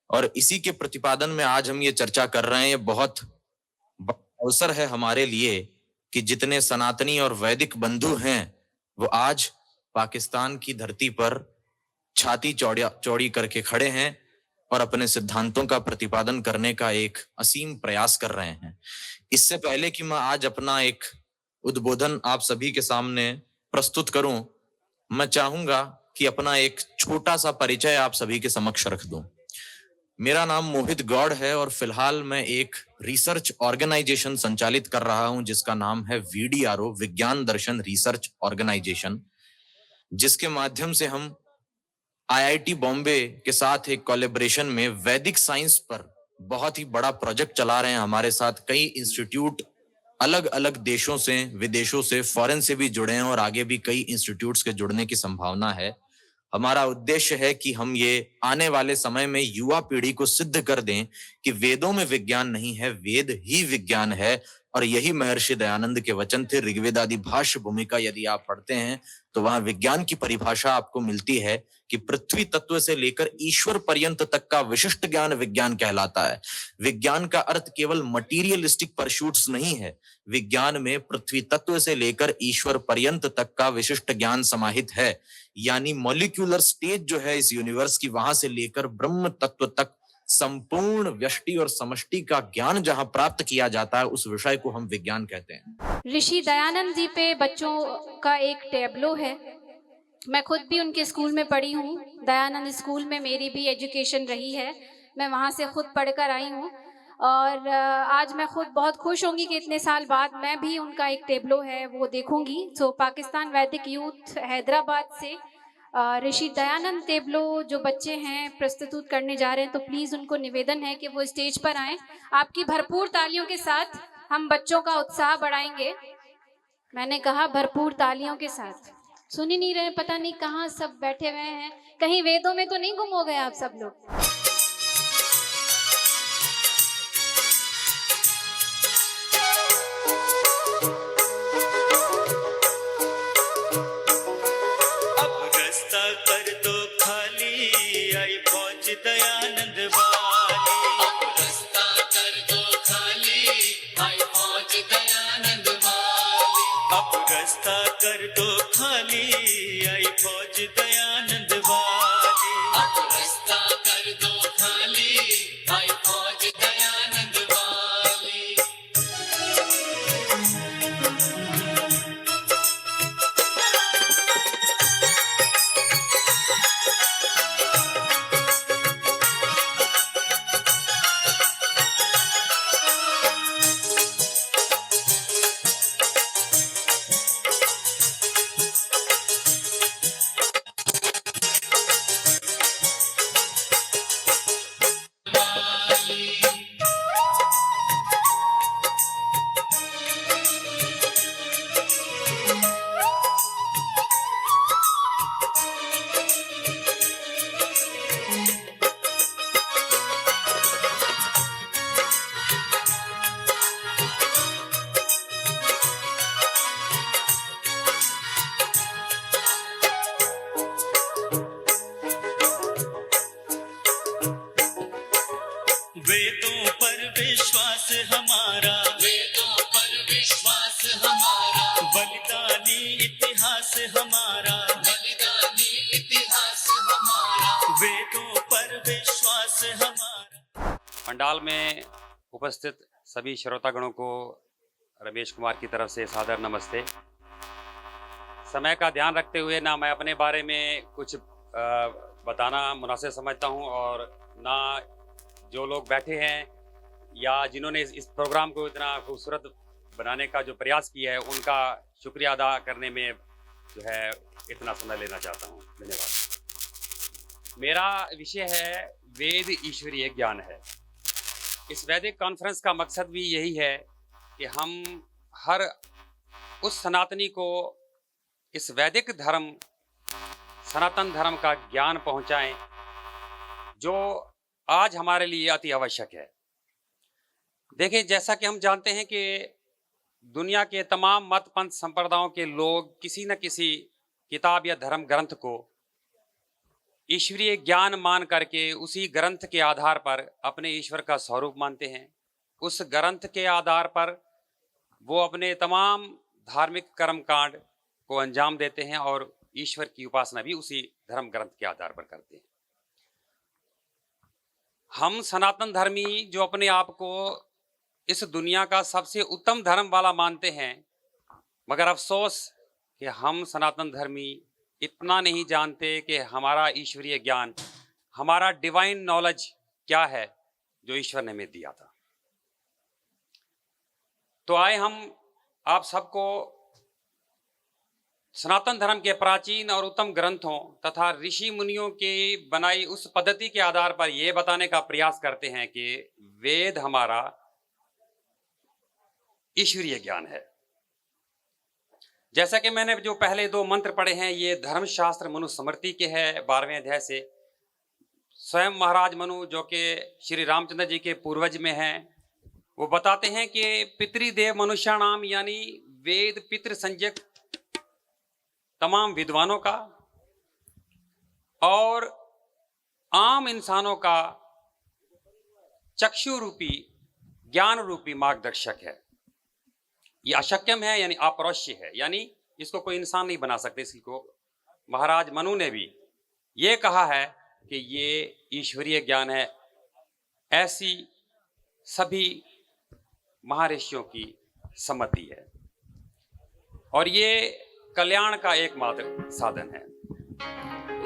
और इसी के प्रतिपादन में आज हम ये चर्चा कर रहे हैं। ये बहुत अवसर है हमारे लिए कि जितने सनातनी और वैदिक बंधु हैं वो आज पाकिस्तान की धरती पर छाती चौड़ी करके खड़े हैं और अपने सिद्धांतों का प्रतिपादन करने का एक असीम प्रयास कर रहे हैं। इससे पहले कि मैं आज अपना एक उद्बोधन आप सभी के सामने प्रस्तुत करूं, मैं चाहूंगा कि अपना एक छोटा सा परिचय आप सभी के समक्ष रख दूं। मेरा नाम मोहित गौड़ है और फिलहाल मैं एक रिसर्च ऑर्गेनाइजेशन संचालित कर रहा हूं जिसका नाम है VDRO, विज्ञान दर्शन रिसर्च ऑर्गेनाइजेशन, जिसके माध्यम से हम IIT बॉम्बे के साथ एक कोलैबोरेशन में वैदिक साइंस पर बहुत ही बड़ा प्रोजेक्ट चला रहे हैं। हमारे साथ कई इंस्टीट्यूट अलग अलग देशों से, विदेशों से, फॉरेन से भी जुड़े हैं और आगे भी कई इंस्टीट्यूट्स के जुड़ने की संभावना है। हमारा उद्देश्य है कि हम ये आने वाले समय में युवा पीढ़ी को सिद्ध कर दें कि वेदों में विज्ञान नहीं है, वेद ही विज्ञान है। और यही महर्षि दयानंद के वचन थे। ऋग्वेद आदि भाष्य भूमिका यदि आप पढ़ते हैं तो वहां विज्ञान की परिभाषा आपको मिलती है कि पृथ्वी तत्व से लेकर ईश्वर पर्यंत तक का विशिष्ट ज्ञान विज्ञान कहलाता है। विज्ञान का अर्थ केवल मटीरियलिस्टिक परस्यूट्स नहीं है। विज्ञान में पृथ्वी तत्व से लेकर ईश्वर पर्यंत तक का विशिष्ट ज्ञान समाहित है। यानी मॉलिक्यूलर स्टेज जो है इस यूनिवर्स की, वहां से लेकर ब्रह्म तत्व तक संपूर्ण व्यष्टि और समष्टि का ज्ञान जहां प्राप्त किया जाता है, उस विषय को हम विज्ञान कहते हैं। ऋषि दयानंद जी पे बच्चों का एक टैबलो है। मैं खुद भी उनके स्कूल में पढ़ी हूँ। दयानंद स्कूल में मेरी भी एजुकेशन रही है। मैं वहाँ से खुद पढ़कर आई हूँ और आज मैं खुद बहुत खुश होंगी कि इतने साल बाद मैं भी उनका एक टेबलो है वो देखूंगी। सो पाकिस्तान वैदिक यूथ हैदराबाद से ऋषि दयानंद टेबलो जो बच्चे हैं प्रस्तुत करने जा रहे हैं, तो प्लीज़ उनको निवेदन है कि वो स्टेज पर आएँ। आपकी भरपूर तालियों के साथ हम बच्चों का उत्साह बढ़ाएंगे। मैंने कहा भरपूर तालियों के साथ। सुन ही नहीं रहे, पता नहीं कहाँ सब बैठे हुए हैं। कहीं वेदों में तो नहीं गुम हो गए आप सब लोग? दयानंद वाली, अब रास्ता कर दो खाली, आई फौज दयानंद खाली, आई फौज दयानंद वाली। अब रास्ता कर दो खाली, आई फौज दयानंद वाली। वेदों पर विश्वास हमारा, वेदों पर विश्वास हमारा, बलिदानी इतिहास हमारा, बलिदानी इतिहास हमारा, वेदों पर विश्वास हमारा। पंडाल में उपस्थित सभी श्रोतागणों को रमेश कुमार की तरफ से सादर नमस्ते। समय का ध्यान रखते हुए ना मैं अपने बारे में कुछ बताना मुनासिब समझता हूं, और ना जो लोग बैठे हैं या जिन्होंने इस प्रोग्राम को इतना खूबसूरत बनाने का जो प्रयास किया है उनका शुक्रिया अदा करने में जो है इतना समय लेना चाहता हूं। धन्यवाद। मेरा विषय है वेद ईश्वरीय ज्ञान है। इस वैदिक कॉन्फ्रेंस का मकसद भी यही है कि हम हर उस सनातनी को इस वैदिक धर्म, सनातन धर्म का ज्ञान पहुंचाएं जो आज हमारे लिए अति आवश्यक है। देखिए, जैसा कि हम जानते हैं कि दुनिया के तमाम मत पंथ संप्रदायों के लोग किसी न किसी किताब या धर्म ग्रंथ को ईश्वरीय ज्ञान मान करके उसी ग्रंथ के आधार पर अपने ईश्वर का स्वरूप मानते हैं। उस ग्रंथ के आधार पर वो अपने तमाम धार्मिक कर्मकांड को अंजाम देते हैं और ईश्वर की उपासना भी उसी धर्म ग्रंथ के आधार पर करते हैं। हम सनातन धर्मी जो अपने आप को इस दुनिया का सबसे उत्तम धर्म वाला मानते हैं, मगर अफसोस कि हम सनातन धर्मी इतना नहीं जानते कि हमारा ईश्वरीय ज्ञान, हमारा डिवाइन नॉलेज क्या है जो ईश्वर ने हमें दिया था। तो आए हम आप सबको सनातन धर्म के प्राचीन और उत्तम ग्रंथों तथा ऋषि मुनियों के बनाई उस पद्धति के आधार पर यह बताने का प्रयास करते हैं कि वेद हमारा ईश्वरीय ज्ञान है। जैसा कि मैंने जो पहले 2 मंत्र पढ़े हैं, ये धर्मशास्त्र मनुस्मृति के हैं 12वें अध्याय से। स्वयं महाराज मनु जो कि श्री रामचंद्र जी के पूर्वज में हैं, वो बताते हैं कि पितृदेव मनुष्याणाम, यानी वेद पितृ संज्ञक तमाम विद्वानों का और आम इंसानों का चक्षु रूपी, ज्ञान रूपी मार्गदर्शक है। ये अशक्यम है, यानी अपरोक्ष है, यानी इसको कोई इंसान नहीं बना सकते। इसको महाराज मनु ने भी ये कहा है कि ये ईश्वरीय ज्ञान है। ऐसी सभी महर्षियों की सम्मति है और ये कल्याण का एकमात्र साधन है।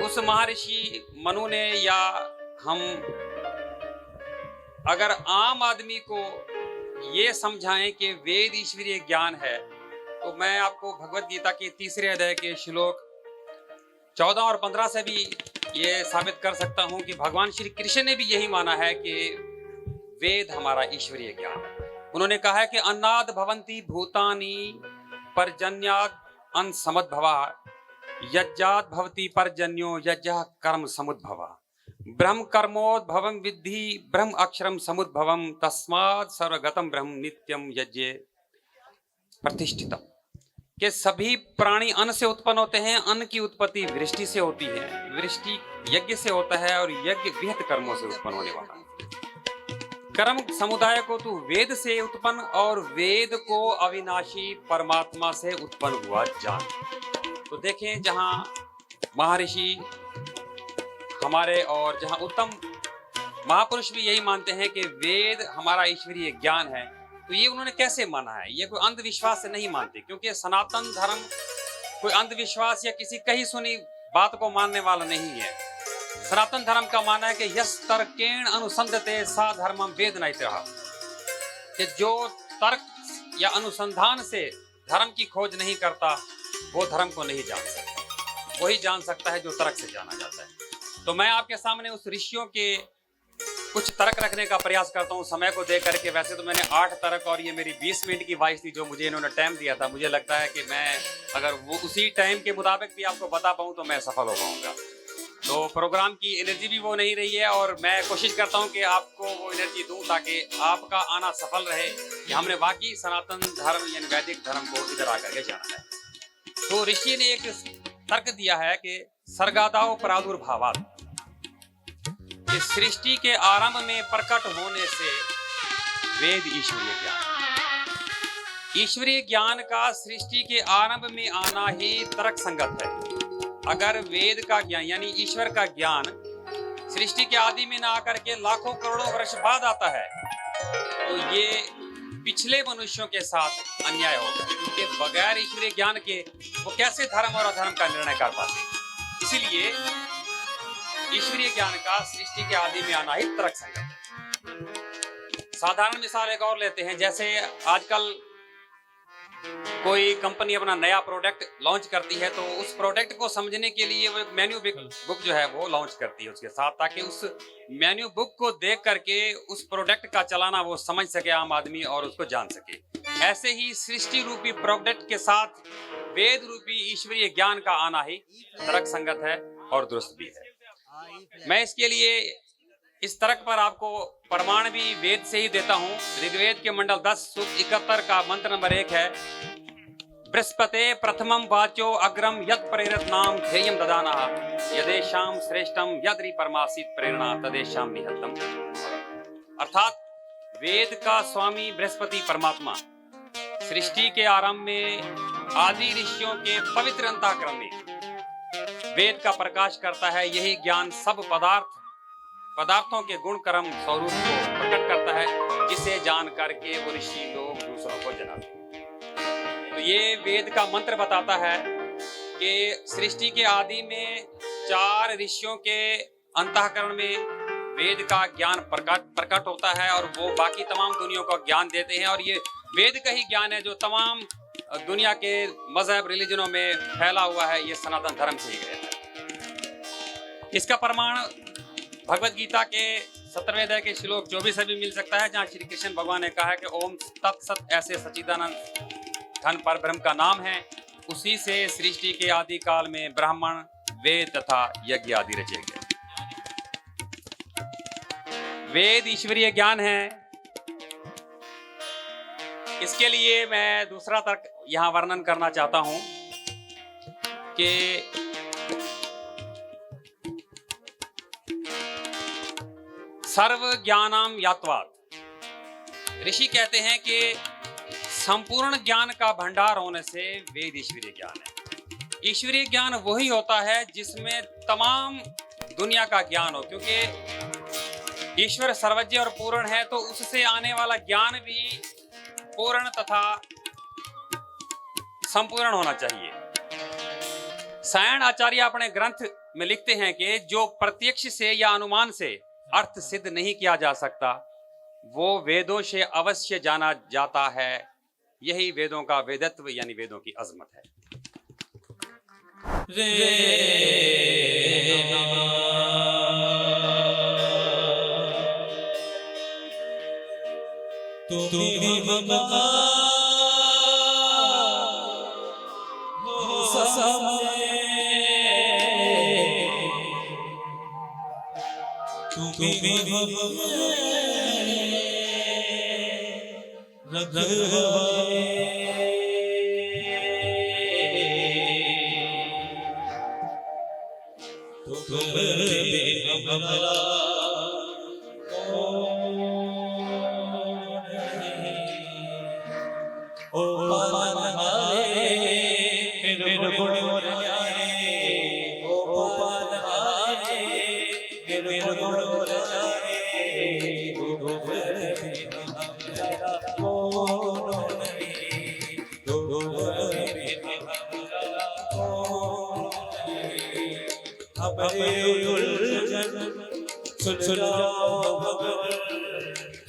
उस महर्षि मनु ने, या हम अगर आम आदमी को ये समझाएं कि वेद ईश्वरीय ज्ञान है, तो मैं आपको भगवत गीता के 3रे अध्याय के श्लोक 14 और 15 से भी ये साबित कर सकता हूं कि भगवान श्री कृष्ण ने भी यही माना है कि वेद हमारा ईश्वरीय ज्ञान है। उन्होंने कहा है कि अन्नाद भवन्ति भूतानि पर्जन्याद अन्न समुद्भवा, यज्ञात भवति पर्जन्यो यज्ञः कर्म समुद्भवा, ब्रह्म कर्मोद्भवम विद्धि ब्रह्म अक्षरम समुद्भवम, तस्मात् सर्वगतम ब्रह्म नित्यम यज्ञे प्रतिष्ठितम। कि सभी प्राणी अन्न से उत्पन्न होते हैं। अन्न की उत्पत्ति वृष्टि से होती है, वृष्टि यज्ञ से होता है और यज्ञ विहित कर्मों से उत्पन्न होने वाला है। कर्म समुदाय को तो वेद से उत्पन्न और वेद को अविनाशी परमात्मा से उत्पन्न हुआ जान। तो देखें जहाँ महर्षि हमारे और जहाँ उत्तम महापुरुष भी यही मानते हैं कि वेद हमारा ईश्वरीय ज्ञान है, तो ये उन्होंने कैसे माना है? ये कोई अंधविश्वास से नहीं मानते, क्योंकि सनातन धर्म कोई अंधविश्वास या किसी कही सुनी बात को मानने वाला नहीं है। सनातन धर्म का मानना है कि यस तर्केण अनुसंधते सा धर्मम वेद नैतिहा, कि जो तर्क या अनुसंधान से धर्म की खोज नहीं करता वो धर्म को नहीं जान सकता। वही जान सकता है जो तर्क से जाना जाता है। तो मैं आपके सामने उस ऋषियों के कुछ तर्क रखने का प्रयास करता हूँ समय को देख करके। वैसे तो मैंने 8 तर्क और ये मेरी 20 मिनट की वॉइस थी जो मुझे इन्होंने टाइम दिया था। मुझे लगता है कि मैं अगर वो उसी टाइम के मुताबिक भी आपको बता पाऊँ तो मैं सफल हो पाऊँगा। तो प्रोग्राम की एनर्जी भी वो नहीं रही है और मैं कोशिश करता हूँ कि आपको वो एनर्जी दूँ ताकि आपका आना सफल रहे कि हमने वाकई सनातन धर्म यानी वैदिक धर्म को इधर आकर के जाना है। तो ऋषि ने एक तर्क दिया है कि सर्गादाव प्रादुर्भावात्, कि सृष्टि के आरंभ में प्रकट होने से वेद ईश्वरीय ज्ञान, ईश्वरीय ज्ञान का सृष्टि के आरंभ में आना ही तर्क संगत है। अगर वेद का ज्ञान यानी ईश्वर का ज्ञान सृष्टि के आदि में ना आकर के लाखों करोड़ों वर्ष बाद आता है तो ये पिछले मनुष्यों के साथ अन्याय होगा, क्योंकि बगैर ईश्वरीय ज्ञान के वो कैसे धर्म और अधर्म का निर्णय कर पाते। इसीलिए ईश्वरीय ज्ञान का सृष्टि के आदि में आना ही तर्क संगत है। साधारण मिसाल एक और लेते हैं, जैसे आजकल कोई कंपनी अपना नया प्रोडक्ट लॉन्च करती है तो उस प्रोडक्ट को समझने के लिए वो एक मेन्यू बुक जो है वो लॉन्च करती है उसके साथ, ताकि उस मेन्यू बुक को देख करके उस प्रोडक्ट का चलाना वो समझ सके आम आदमी और उसको जान सके। ऐसे ही सृष्टि रूपी प्रोडक्ट के साथ वेद रूपी ईश्वरीय ज्ञान का आना ही तर्क संगत है और दुरुस्त भी है। मैं इसके लिए इस तर्क पर आपको प्रमाण भी वेद से ही देता हूँ। ऋग्वेद के मंडल 10 सूक्त 71 का मंत्र नंबर 1 है, बृहस्पते प्रथमम वाचो अग्रम यत् प्रेरत नाम ध्येयम ददाना यदेशाम श्रेष्ठम यद्रि परमासीत प्रेरणा तदेशाम निहतम। अर्थात वेद का स्वामी बृहस्पति परमात्मा सृष्टि के आरंभ में आदि ऋषियों के पवित्र अंतःकरण में वेद का प्रकाश करता है। यही ज्ञान सब पदार्थों के गुण कर्म स्वरूप को प्रकट करता है, जिसे जान करके वो ऋषि लोग दूसरों को जनाते हैं। तो ये वेद का मंत्र बताता है कि सृष्टि के आदि में 4 ऋषियों के अंतःकरण में वेद का ज्ञान प्रकट होता है और वो बाकी तमाम दुनिया को ज्ञान देते हैं। और ये वेद का ही ज्ञान है जो तमाम दुनिया के मजहब रिलीजनों में फैला हुआ है, ये सनातन धर्म से ही गया है। इसका प्रमाण भगवत गीता के 17वें अध्याय के श्लोक 24 से भी मिल सकता है, जहाँ श्री कृष्ण भगवान ने कहा है कि ओम तत्सत ऐसे सच्चिदानंद घन पर ब्रह्म का नाम है, उसी से सृष्टि के आदि काल में ब्राह्मण वेद तथा यज्ञ आदि रचे गए। वेद ईश्वरीय ज्ञान है। इसके लिए मैं दूसरा तर्क यहाँ वर्णन करना चाहता हूँ कि सर्व ज्ञानाम यात्वात्, ऋषि कहते हैं कि संपूर्ण ज्ञान का भंडार होने से वेद ईश्वरीय ज्ञान है। ईश्वरीय ज्ञान वही होता है जिसमें तमाम दुनिया का ज्ञान हो, क्योंकि ईश्वर सर्वज्ञ और पूर्ण है, तो उससे आने वाला ज्ञान भी पूर्ण तथा संपूर्ण होना चाहिए। सायण आचार्य अपने ग्रंथ में लिखते हैं कि जो प्रत्यक्ष से या अनुमान से अर्थ सिद्ध नहीं किया जा सकता वो वेदों से अवश्य जाना जाता है। यही वेदों का वेदत्व यानी वेदों की अजमत है। ओ हमें उलझन सुलझाओ भगवन,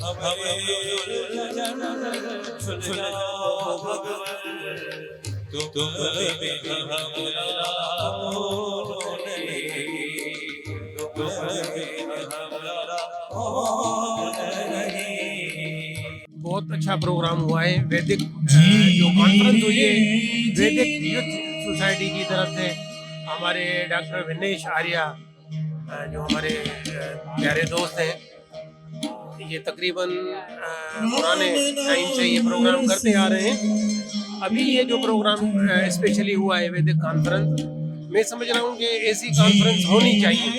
हमें उलझन सुलझाओ भगवन, तुम बिन हमारा हो नहीं, तुम बिन हमारा हो नहीं। बहुत अच्छा प्रोग्राम हुआ है। वैदिक जो कॉन्फ्रेंस हुई है वैदिक यूथ सोसाइटी की तरफ से, हमारे डॉक्टर विनेश आर्या जो हमारे प्यारे दोस्त हैं, ये तकरीबन पुराने टाइम से ये प्रोग्राम करते आ रहे हैं। अभी ये जो प्रोग्राम स्पेशली हुआ है वैदिक कॉन्फ्रेंस, मैं समझ रहा हूँ कि ऐसी कॉन्फ्रेंस होनी चाहिए,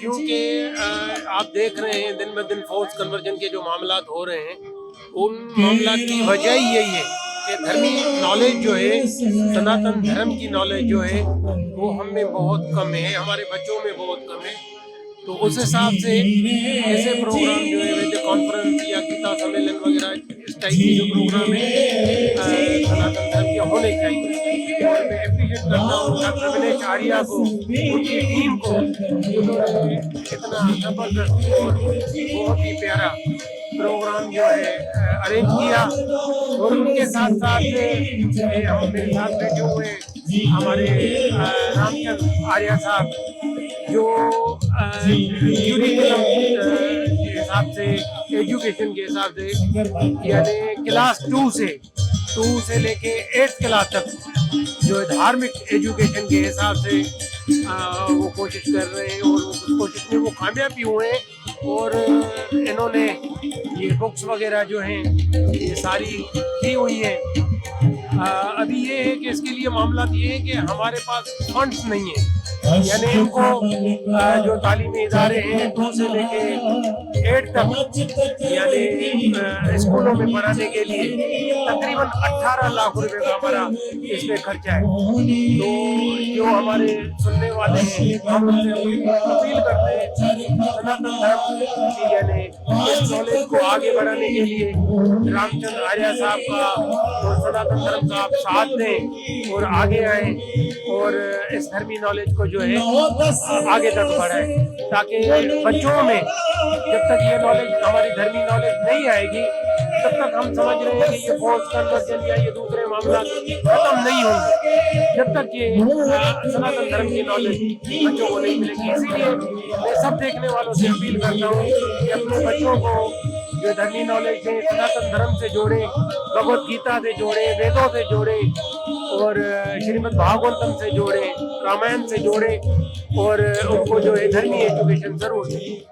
क्योंकि आप देख रहे हैं दिन ब दिन फोर्स कन्वर्जन के जो मामलात हो रहे हैं, उन मामलात की वजह ही यही है कि धर्मी नॉलेज जो है, सनातन धर्म की नॉलेज जो है वो हम में बहुत कम है, हमारे बच्चों में बहुत कम है। तो उस हिसाब से ऐसे प्रोग्राम जो है वैदिक कॉन्फ्रेंस या गीता सम्मेलन वगैरह इस टाइप के जो प्रोग्राम है सनातन धर्म के होने चाहिए। और मैं एप्रिशिएट करता हूँ डॉक्टर विनेश आर्या को, उनकी टीम को, जिन्होंने इतना जबरदस्त और बहुत ही प्यारा प्रोग्राम जो है अरेंज किया। और उनके साथ साथ मेरे साथ बैठे हुए हमारे रामचंद्र आर्या साहब, जो करिकुलम के हिसाब से, एजुकेशन के हिसाब से, यानी क्लास 2 से लेके 8th क्लास तक जो धार्मिक एजुकेशन के हिसाब से वो कोशिश कर रहे हैं, और उस कोशिश में वो कामयाब भी हुए हैं। और इन्होंने ये बुक्स वगैरह जो हैं ये सारी की हुई है। अभी ये है कि इसके लिए मामला ये है कि हमारे पास फंड्स नहीं है, यानी इनको जो तालीमी इदारे हैं 2 से लेके 8 तक यानी स्कूलों में पढ़ाने के लिए तकरीबन 18 लाख रुपए का हमारा इसमें खर्चा है। तो जो हमारे सुनने वाले हैं हम उनसे अपील करते हैं सनातन धर्म की यानी इस नॉलेज को आगे बढ़ाने के लिए रामचंद्र आर्या साहब का और सनातन धर्म का आप साथ दें और आगे आए और इस धर्मी नॉलेज को जो है आगे तक बढ़ाए, ताकि बच्चों में जब तक ये नॉलेज, हमारी धर्मी नॉलेज नहीं आएगी, तब तक हम समझ रहे हैं कि ये फोर्स कन्वर्जन या ये दूसरे मामला खत्म नहीं होंगे, जब तक ये सनातन धर्म की नॉलेज बच्चों को नहीं मिलेगी। इसीलिए मैं सब देखने वालों से अपील करता हूँ कि अपने बच्चों को जो धर्मी नॉलेज है सनातन धर्म से जोड़े, भगवत गीता से जोड़े, वेदों से जोड़े और श्रीमद् भागवतम से जोड़े, रामायण से जोड़े और उनको जो है धर्मी एजुकेशन जरूर दें।